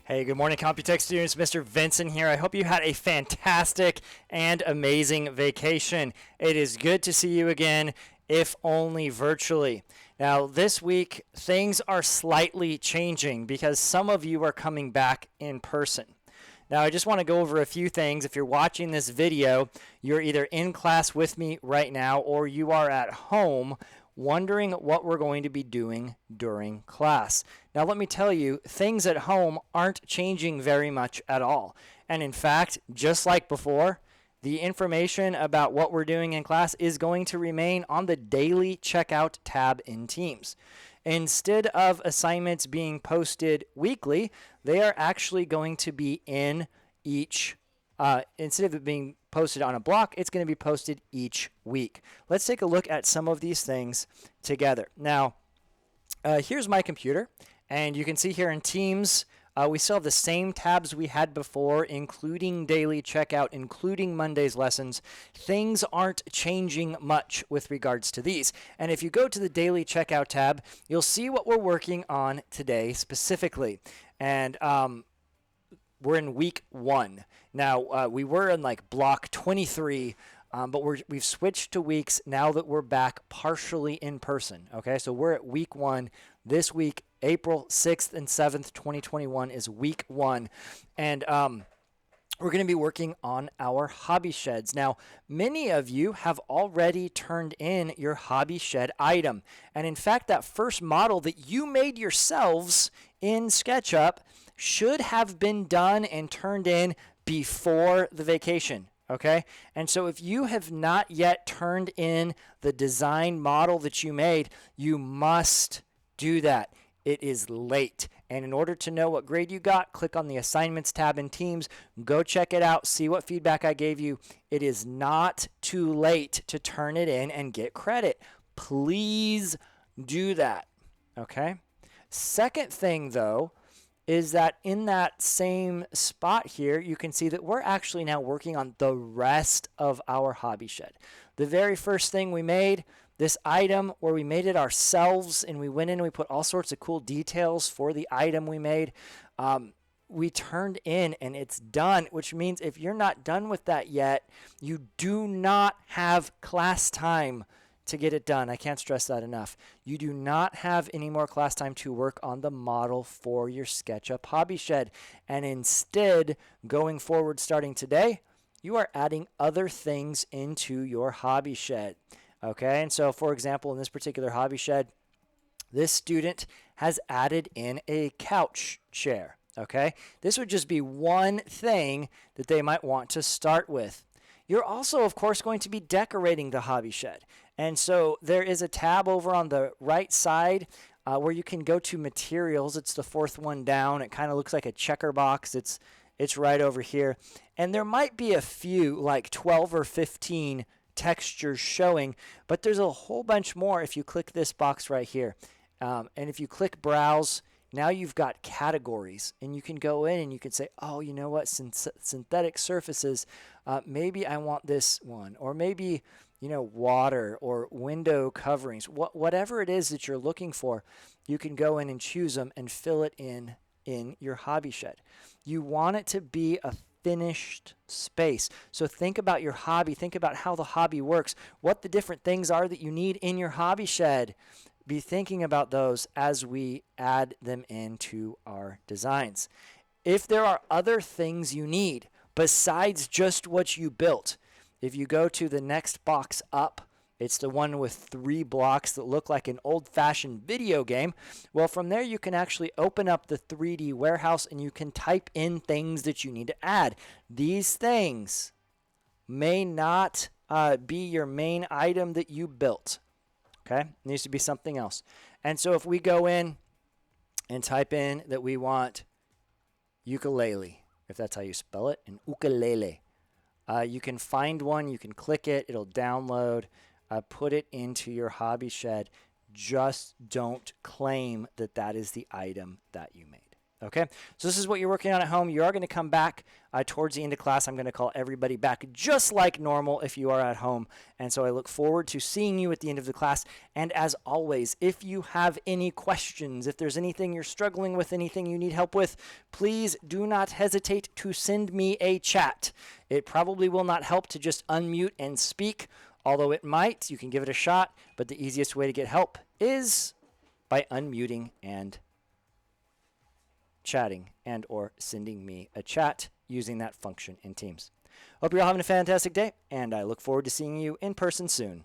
Hey, good morning, Computech students. Mr. Vincent here. I hope you had a fantastic and amazing vacation. It is good to see you again, if only virtually. Now, this week, things are slightly changing because some of you are coming back in person. Now, I just want to go over a few things. If you're watching this video, you're either in class with me right now or you are at home wondering what we're going to be doing during class. Now, let me tell you, things at home aren't changing very much at all. And in fact, just like before, the information about what we're doing in class is going to remain on the daily checkout tab in Teams. Instead of assignments being posted weekly, they are actually going to be in each instead of it being posted on a block, it's going to be posted each week. Let's take a look at some of these things together. Now, here's my computer, and you can see here in Teams, we still have the same tabs we had before, including daily checkout, including Monday's lessons. Things aren't changing much with regards to these. And if you go to the daily checkout tab, you'll see what we're working on today specifically. And we're in week 1. Now, we were in like block 23, but we've switched to weeks now that we're back partially in person. Okay, so we're at week 1. This week, April 6th and 7th, 2021 is week 1. And we're going to be working on our hobby sheds. Now, many of you have already turned in your hobby shed item. And in fact, that first model that you made yourselves in SketchUp should have been done and turned in before the vacation. Okay, and so if you have not yet turned in the design model that you made, you must do that. It is late. And in order to know what grade you got, click on the assignments tab in Teams. Go check it out. See what feedback I gave you. It is not too late to turn it in and get credit. Please do that. Okay. Second thing, though, is that in that same spot here, you can see that we're actually now working on the rest of our hobby shed. The very first thing we made, this item where we made it ourselves and we went in and we put all sorts of cool details for the item we made, we turned in and it's done, which means if you're not done with that yet, you do not have class time to get it done. I can't stress that enough. You do not have any more class time to work on the model for your SketchUp hobby shed. And instead, going forward starting today, you are adding other things into your hobby shed. Okay, and so for example, in this particular hobby shed, this student has added in a couch chair. Okay, this would just be one thing that they might want to start with. You're also, of course, going to be decorating the hobby shed. And so there is a tab over on the right side where you can go to materials. It's the fourth one down. It kind of looks like a checker box. It's right over here. And there might be a few, like 12 or 15 textures showing, but there's a whole bunch more if you click this box right here. And if you click browse, now you've got categories, and you can go in and you can say, oh, you know what, synthetic surfaces, maybe I want this one, or maybe, you know, water or window coverings, whatever it is that you're looking for, you can go in and choose them and fill it in your hobby shed. You want it to be a finished space. So think about your hobby, think about how the hobby works, what the different things are that you need in your hobby shed. Be thinking about those as we add them into our designs. If there are other things you need besides just what you built, if you go to the next box up, it's the one with 3 blocks that look like an old-fashioned video game. Well, from there you can actually open up the 3D warehouse and you can type in things that you need to add. These things may not be your main item that you built. Okay, it needs to be something else. And so if we go in and type in that we want ukulele, if that's how you spell it, an ukulele, you can find one, you can click it, it'll download, put it into your hobby shed. Just don't claim that that is the item that you made. Okay, so this is what you're working on at home. You are going to come back towards the end of class. I'm going to call everybody back just like normal if you are at home. And so I look forward to seeing you at the end of the class. And as always, if you have any questions, if there's anything you're struggling with, anything you need help with, please do not hesitate to send me a chat. It probably will not help to just unmute and speak, although it might. You can give it a shot, but the easiest way to get help is by unmuting and chatting and or sending me a chat using that function in Teams. Hope you're all having a fantastic day, and I look forward to seeing you in person soon.